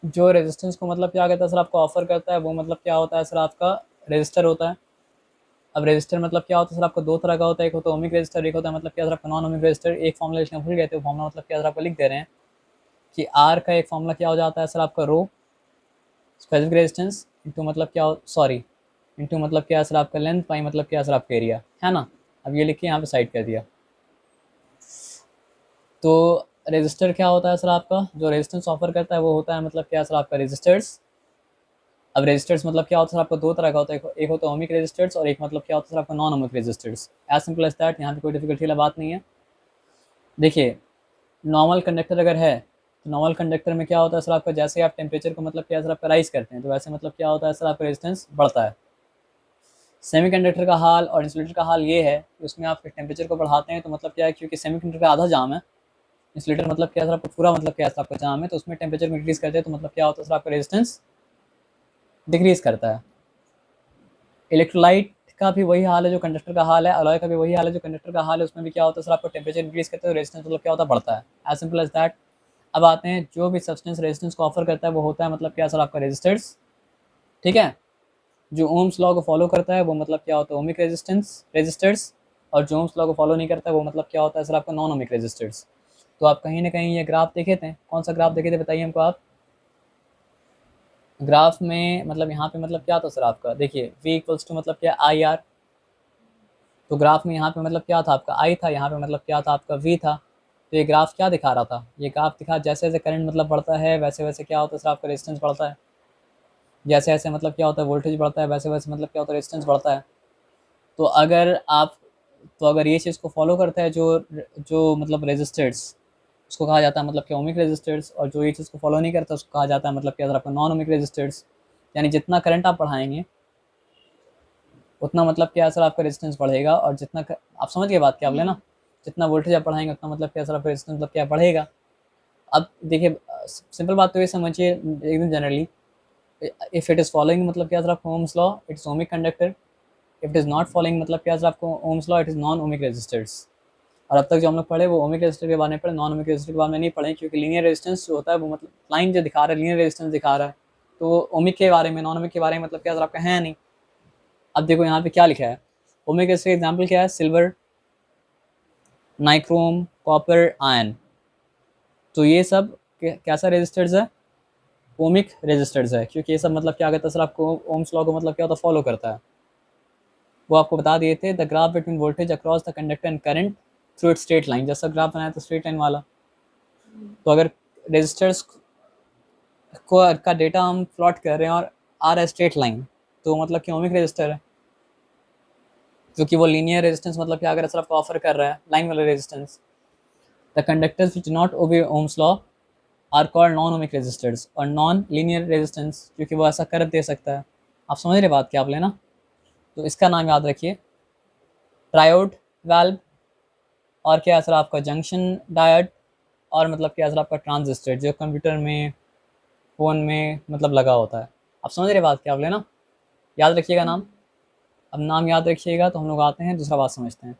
जो रेजिस्टेंस को मतलब क्या कहता है सर आपको ऑफर करता है वो मतलब क्या होता है सर आपका रजिस्टर होता है। अब रजिस्टर मतलब क्या होता है सर आपको दो तरह का होता है, एक होता है ओमिक रजिस्टर, एक होता है मतलब क्या सर आपका नॉन ओमिक रजिस्टर। एक फॉर्मूला लिखना भूल गए थे, फॉर्मूला मतलब क्या सर आपको लिख दे रहे हैं कि आर का एक फॉर्मूला क्या हो जाता है सर आपका रो स्पेसिफिक रेजिस्टेंस इंटू मतलब क्या सॉरी इंटू मतलब क्या है सर आपका लेंथ पाई मतलब क्या है सर आपका एरिया, है ना। अब ये लिख के यहाँ पे साइड कर दिया। तो रेजिस्टर क्या होता है सर आपका, जो रेजिस्टेंस ऑफर करता है वो होता है मतलब क्या है सर आपका रेजिस्टर्स। अब रेजिस्टर्स मतलब क्या होता है सर आपको दो तरह का होता है, एक होता है ओमिक रेजिस्टर्स और एक मतलब क्या होता है सर आपका non ohmic resistors. As simple as that, यहाँ पे कोई डिफिकल्टी वाला बात नहीं है। देखिए, नॉर्मल कंडक्टर अगर है तो नॉर्मल कंडक्टर में क्या होता है सर आपका, जैसे आप टेम्परेचर को मतलब क्या सर आपका राइज करते हैं तो वैसे मतलब क्या होता है सर आपका रेजिस्टेंस बढ़ता है। सेमीकंडक्टर का हाल और इंसुलेटर का हाल ये है कि उसमें आप टेम्परेचर को बढ़ाते हैं तो मतलब क्या है, क्योंकि सेमीकंडक्टर का आधा जाम है, इंसुलेटर मतलब क्या सर आपका पूरा मतलब क्या सर आपका जाम है, तो उसमें टेम्परेचर को इंक्रीज करते हैं तो मतलब क्या होता है सर आपका रेजिस्टेंस डिक्रीज करता है। इलेक्ट्रोलाइट का भी वही हाल है जो कंडक्टर का हाल है, अलॉय का भी वही हाल है जो कंडक्टर का हाल है, उसमें भी क्या होता है सर आपको टेम्परेचर इंक्रीज करते हैं तो रेजिस्टेंस मतलब क्या होता है बढ़ता है। As simple as that. अब आते हैं, जो भी सब्सटेंस रेजिस्टेंस को ऑफर करता है वो होता है मतलब क्या सर आपका रेजिस्टर्स, ठीक है। जो ओम्स लॉ को फॉलो करता है वो मतलब क्या होता है ओमिक रेजिस्टेंस रेजिस्टर्स, और जो ओम्स लॉ को फॉलो नहीं करता है वो मतलब क्या होता है सर आपका नॉन ओमिक रेजिस्टर्स। तो आप कहीं ना कहीं ये ग्राफ देखे थे, कौन सा ग्राफ देखे थे बताइए हमको आप। ग्राफ में मतलब यहाँ पे मतलब क्या था सर आपका, देखिए v इक्वल्स टू मतलब क्या आई आर। तो ग्राफ में यहाँ पे मतलब क्या था आपका आई था, यहाँ पे मतलब क्या था आपका v था। तो ये ग्राफ क्या दिखा रहा था, ये ग्राफ दिखा जैसे जैसे करंट मतलब बढ़ता है वैसे वैसे क्या होता है सर आपका रेजिस्टेंस बढ़ता है। जैसे जैसे मतलब क्या होता है वोल्टेज बढ़ता है वैसे वैसे मतलब क्या होता है रेजिस्टेंस बढ़ता है। तो अगर आप, तो अगर ये चीज़ को फॉलो करता है जो जो मतलब रेजिस्टर्स, उसको कहा जाता है मतलब क्या ओमिक रेजिस्टर्स, और जो ये चीज़ को फॉलो नहीं करता उसको कहा जाता है मतलब क्या आपका नॉन ओमिक रेजिस्टर्स। यानी जितना करंट आप बढ़ाएंगे उतना मतलब क्या सर आपका रेजिस्टेंस बढ़ेगा, और आप समझ गए बात क्या बोले ना, जितना वोल्टेज आप बढ़ाएंगे उतना मतलब क्या सर आपका रेजिस्टेंस मतलब क्या बढ़ेगा। अब देखिए, सिंपल बात तो ये समझिए एकदम generally, if it is following मतलब क्या सर आपका Ohm's law it is ohmic conductor, if it is not following मतलब क्या सर आपको Ohm's law it is non ohmic resistors. और अब तक जो हम लोग पढ़े वो ओमिक रेजिस्टर के बारे में पढ़े, नॉन ओमिक रेजिस्टर के बारे में नहीं पढ़े, क्योंकि लीनियर रेजिस्टेंस जो होता है वो मतलब लाइन जो दिखा रहा है लीनियर रेजिस्टेंस दिखा रहा है, तो ओमिक के बारे में नॉन ओमिक के बारे में मतलब क्या आपका है नहीं। अब देखो यहाँ पे क्या लिखा है, ओमिक रेजिस्टर का एग्जाम्पल क्या है, सिल्वर, नाइक्रोम, कॉपर, आयन। तो ये सब कैसा रेजिस्टर्स है, ओमिक रेजिस्टर्स है, क्योंकि ये सब मतलब क्या कहता है सर आपको ओम्स लॉ को मतलब क्या होता है फॉलो करता है। वो आपको बता दिए थे, the graph between voltage across the conductor and current through it straight line, जैसा ग्राफ बनाया था स्ट्रेट लाइन वाला। तो अगर रेजिस्टर्स को का डेटा हम प्लॉट कर रहे हैं और आ रहा है स्ट्रेट लाइन, तो मतलब कि ओमिक रेजिस्टर है, क्योंकि वो लीनियर रेजिस्टेंस मतलब क्या अगर सर आपको ऑफर कर रहा है लाइन वाला resistance. The conductors which not obey Ohm's law are called non ohmic resistors, और नॉन लीनियर रेजिस्टेंस क्योंकि वो ऐसा कर दे सकता है। आप समझ रहे बात क्या आप लेना। तो इसका नाम याद रखिए, ट्रायोड वाल्व, और क्या सर आपका जंक्शन डायोड, और मतलब क्या सर आपका ट्रांजिस्टर जो कंप्यूटर में फ़ोन में मतलब लगा होता है। आप समझ रहे बात क्या आप लेना, याद रखिएगा नाम। अब नाम याद रखिएगा तो हम लोग आते हैं दूसरा बात समझते हैं।